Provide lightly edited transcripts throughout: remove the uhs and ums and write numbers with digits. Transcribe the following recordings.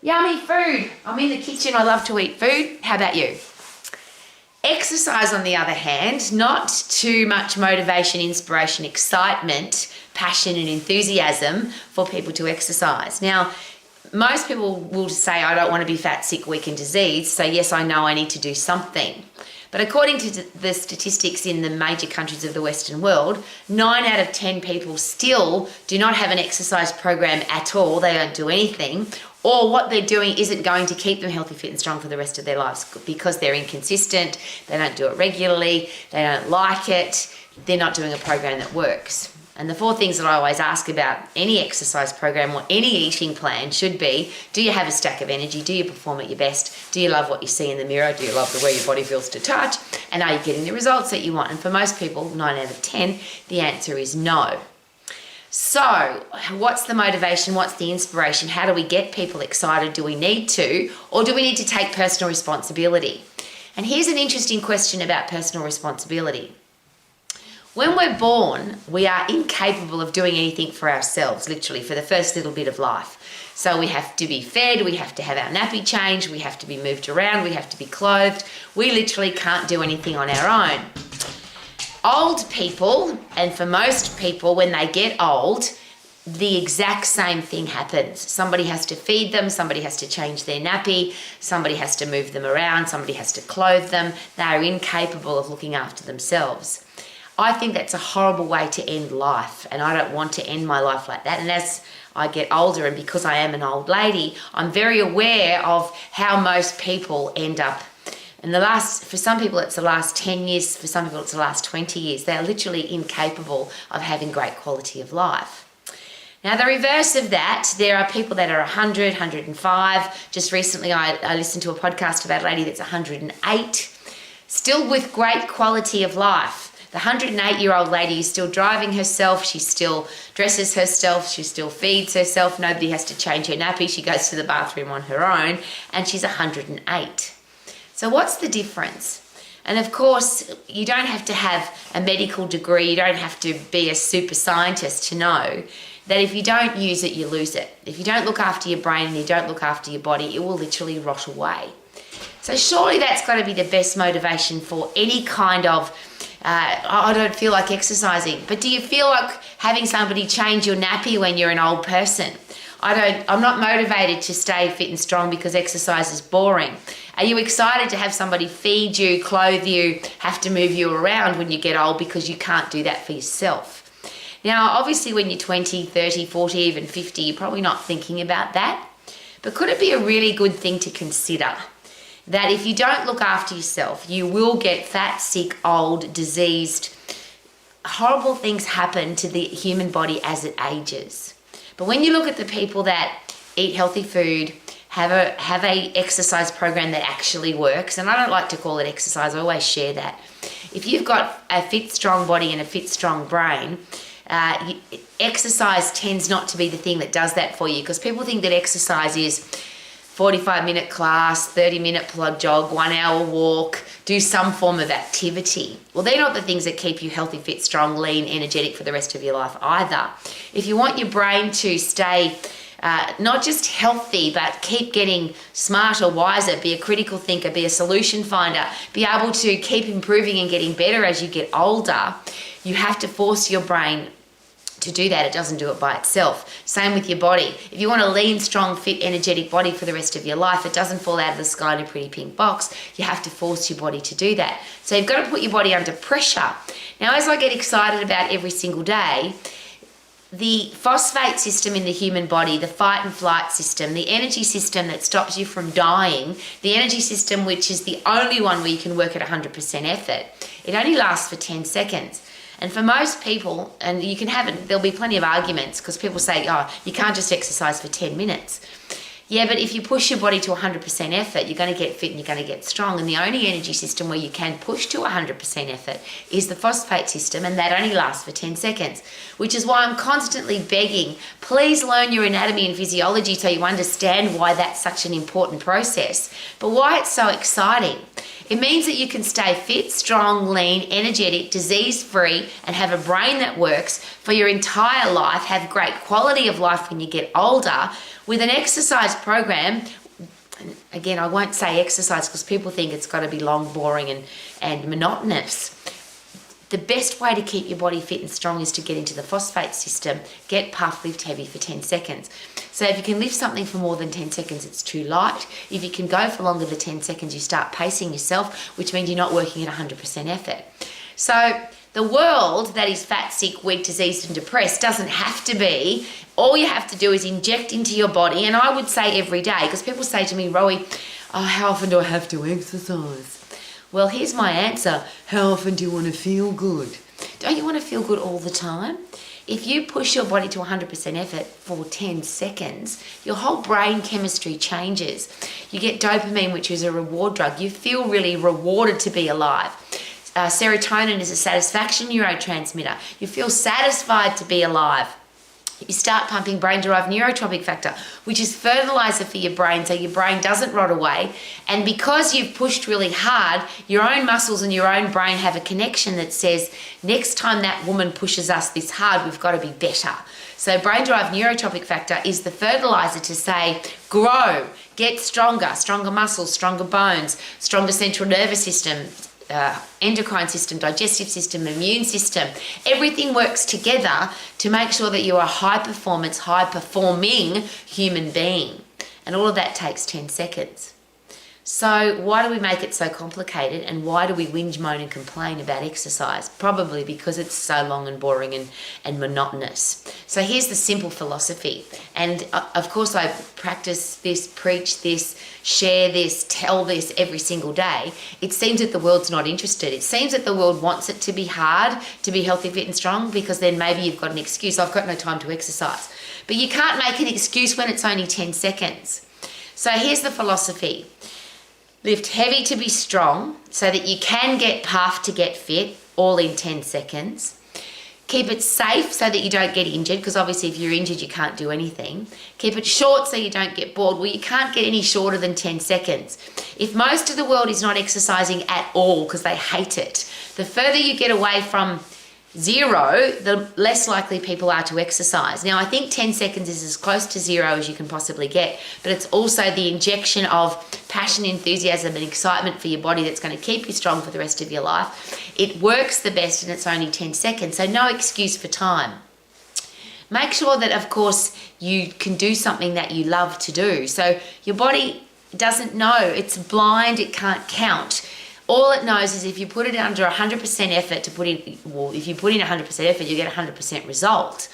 Yummy food. I'm in the kitchen. I love to eat food. How about you? Exercise, on the other hand, not too much motivation, inspiration, excitement, passion and enthusiasm for people to exercise. Now, most people will say, I don't want to be fat, sick, weak and diseased. So yes, I know I need to do something. But according to the statistics in the major countries of the Western world, 9 out of 10 people still do not have an exercise program at all. They don't do anything, or what they're doing isn't going to keep them healthy, fit and strong for the rest of their lives because they're inconsistent, they don't do it regularly, they don't like it, they're not doing a program that works. And the 4 things that I always ask about any exercise program or any eating plan should be, do you have a stack of energy? Do you perform at your best? Do you love what you see in the mirror? Do you love the way your body feels to touch? And are you getting the results that you want? And for most people, 9 out of 10, the answer is no. So what's the motivation? What's the inspiration? How do we get people excited? Do we need to, or do we need to take personal responsibility? And here's an interesting question about personal responsibility. When we're born, we are incapable of doing anything for ourselves, literally, for the first little bit of life. So we have to be fed, we have to have our nappy changed, we have to be moved around, we have to be clothed. We literally can't do anything on our own. Old people, and for most people, when they get old, the exact same thing happens. Somebody has to feed them, somebody has to change their nappy, somebody has to move them around, somebody has to clothe them. They are incapable of looking after themselves. I think that's a horrible way to end life, and I don't want to end my life like that. And as I get older, and because I am an old lady, I'm very aware of how most people end up. And for some people it's the last 10 years, for some people it's the last 20 years. They are literally incapable of having great quality of life. Now, the reverse of that, there are people that are 100, 105. Just recently I listened to a podcast about a lady that's 108, still with great quality of life. The 108-year-old lady is still driving herself, she still dresses herself, she still feeds herself, nobody has to change her nappy, she goes to the bathroom on her own, and she's 108. So what's the difference? And of course, you don't have to have a medical degree, you don't have to be a super scientist to know that if you don't use it, you lose it. If you don't look after your brain and you don't look after your body, it will literally rot away. So surely that's got to be the best motivation for any kind of I don't feel like exercising. But do you feel like having somebody change your nappy when you're an old person? I'm not motivated to stay fit and strong because exercise is boring. Are you excited to have somebody feed you, clothe you, have to move you around when you get old because you can't do that for yourself? Now, obviously when you're 20, 30, 40, even 50, you're probably not thinking about that. But could it be a really good thing to consider? That if you don't look after yourself, you will get fat, sick, old, diseased. Horrible things happen to the human body as it ages. But when you look at the people that eat healthy food, have a exercise program that actually works, and I don't like to call it exercise, I always share that. If you've got a fit, strong body and a fit, strong brain, exercise tends not to be the thing that does that for you, because people think that exercise is 45-minute class, 30-minute plug jog, 1-hour walk, do some form of activity. Well, they're not the things that keep you healthy, fit, strong, lean, energetic for the rest of your life either. If you want your brain to stay not just healthy, but keep getting smarter, wiser, be a critical thinker, be a solution finder, be able to keep improving and getting better as you get older, you have to force your brain to do that. It doesn't do it by itself. Same with your body. If you want a lean, strong, fit, energetic body for the rest of your life, it doesn't fall out of the sky in a pretty pink box. You have to force your body to do that. So you've got to put your body under pressure. Now, as I get excited about every single day, the phosphate system in the human body, the fight and flight system, the energy system that stops you from dying, the energy system which is the only one where you can work at 100% effort, it only lasts for 10 seconds. And for most people, and you can have it, there'll be plenty of arguments because people say, oh, you can't just exercise for 10 minutes. Yeah, but if you push your body to 100% effort, you're going to get fit and you're going to get strong. And the only energy system where you can push to 100% effort is the phosphate system, and that only lasts for 10 seconds, which is why I'm constantly begging, please learn your anatomy and physiology so you understand why that's such an important process, but why it's so exciting. It means that you can stay fit, strong, lean, energetic, disease-free, and have a brain that works for your entire life, have great quality of life when you get older, with an exercise program. Again, I won't say exercise because people think it's got to be long, boring, and monotonous. The best way to keep your body fit and strong is to get into the phosphate system, get puff, lift heavy for 10 seconds. So if you can lift something for more than 10 seconds, it's too light. If you can go for longer than 10 seconds, you start pacing yourself, which means you're not working at 100% effort. So the world that is fat, sick, weak, diseased and depressed doesn't have to be. All you have to do is inject into your body, and I would say every day, because people say to me, Rowie, how often do I have to exercise? Well, here's my answer. How often do you want to feel good? Don't you want to feel good all the time? If you push your body to 100% effort for 10 seconds, your whole brain chemistry changes. You get dopamine, which is a reward drug. You feel really rewarded to be alive. Serotonin is a satisfaction neurotransmitter. You feel satisfied to be alive. You start pumping brain-derived neurotropic factor, which is fertilizer for your brain so your brain doesn't rot away. And because you've pushed really hard, your own muscles and your own brain have a connection that says, next time that woman pushes us this hard, we've got to be better. So brain-derived neurotropic factor is the fertilizer to say, grow, get stronger, stronger muscles, stronger bones, stronger central nervous system, endocrine system, digestive system, immune system. Everything works together to make sure that you're a high performance, high performing human being. And all of that takes 10 seconds. So why do we make it so complicated, and why do we whinge, moan and complain about exercise? Probably because it's so long and boring and monotonous. So here's the simple philosophy. And of course I practice this, preach this, share this, tell this every single day. It seems that the world's not interested. It seems that the world wants it to be hard, to be healthy, fit and strong, because then maybe you've got an excuse. I've got no time to exercise. But you can't make an excuse when it's only 10 seconds. So here's the philosophy. Lift heavy to be strong so that you can get puff to get fit, all in 10 seconds. Keep it safe so that you don't get injured, because obviously if you're injured you can't do anything. Keep it short so you don't get bored. Well, you can't get any shorter than 10 seconds. If most of the world is not exercising at all because they hate it, the further you get away from zero, the less likely people are to exercise. Now, I think 10 seconds is as close to zero as you can possibly get, but it's also the injection of passion, enthusiasm and excitement for your body that's going to keep you strong for the rest of your life. It works the best and it's only 10 seconds, so no excuse for time. Make sure that, of course, you can do something that you love to do. So your body doesn't know, it's blind, it can't count. All it knows is if you put it under 100% effort if you put in 100% effort, you get 100% result.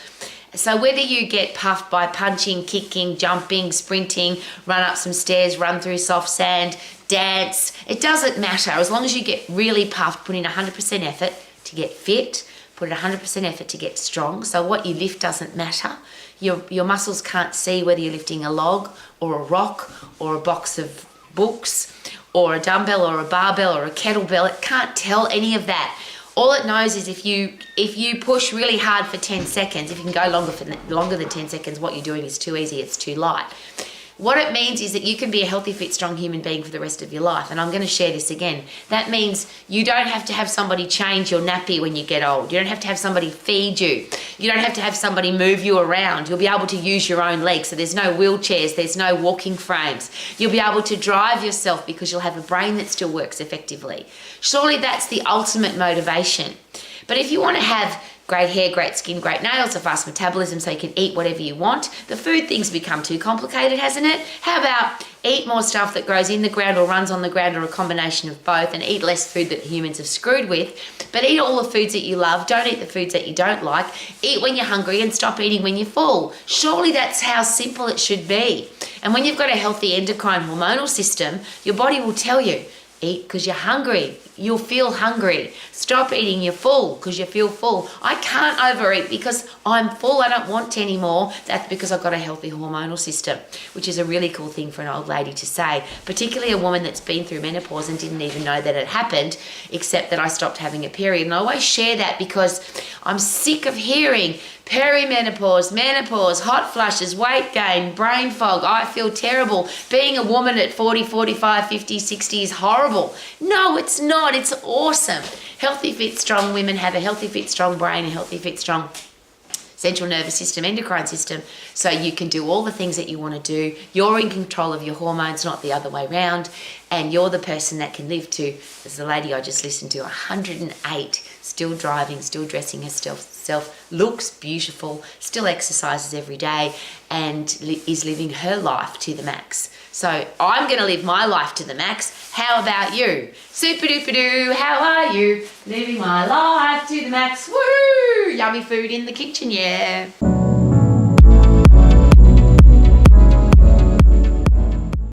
So whether you get puffed by punching, kicking, jumping, sprinting, run up some stairs, run through soft sand, dance, it doesn't matter. As long as you get really puffed, put in 100% effort to get fit, put in 100% effort to get strong. So what you lift doesn't matter. Your muscles can't see whether you're lifting a log or a rock or a box of books or a dumbbell or a barbell or a kettlebell. It can't tell any of that. All it knows is if you push really hard for 10 seconds, if you can go longer than 10 seconds, what you're doing is too easy, it's too light. What it means is that you can be a healthy, fit, strong human being for the rest of your life. And I'm going to share this again. That means you don't have to have somebody change your nappy when you get old. You don't have to have somebody feed you. You don't have to have somebody move you around. You'll be able to use your own legs. So there's no wheelchairs, there's no walking frames. You'll be able to drive yourself because you'll have a brain that still works effectively. Surely that's the ultimate motivation. But if you want to have great hair, great skin, great nails, a fast metabolism so you can eat whatever you want, the food thing's become too complicated, hasn't it? How about eat more stuff that grows in the ground or runs on the ground or a combination of both, and eat less food that humans have screwed with, but eat all the foods that you love, don't eat the foods that you don't like, eat when you're hungry and stop eating when you're full. Surely that's how simple it should be. And when you've got a healthy endocrine hormonal system, your body will tell you, eat because you're hungry. You'll feel hungry. Stop eating, you're full because you feel full. I can't overeat because I'm full, I don't want anymore. That's because I've got a healthy hormonal system, which is a really cool thing for an old lady to say, particularly a woman that's been through menopause and didn't even know that it happened, except that I stopped having a period. And I always share that because I'm sick of hearing perimenopause, menopause, hot flushes, weight gain, brain fog. I feel terrible. Being a woman at 40, 45, 50, 60 is horrible. No, it's not. It's awesome. Healthy, fit, strong women have a healthy, fit, strong brain, a healthy, fit, strong central nervous system, endocrine system, so you can do all the things that you want to do. You're in control of your hormones, not the other way around, and you're the person that can live to, as the lady I just listened to, 108, still driving, still dressing herself, looks beautiful, still exercises every day, and is living her life to the max. So I'm going to live my life to the max. How about you? Super duper doo, how are you? Living my life to the max. Woo! Yummy food in the kitchen, yeah.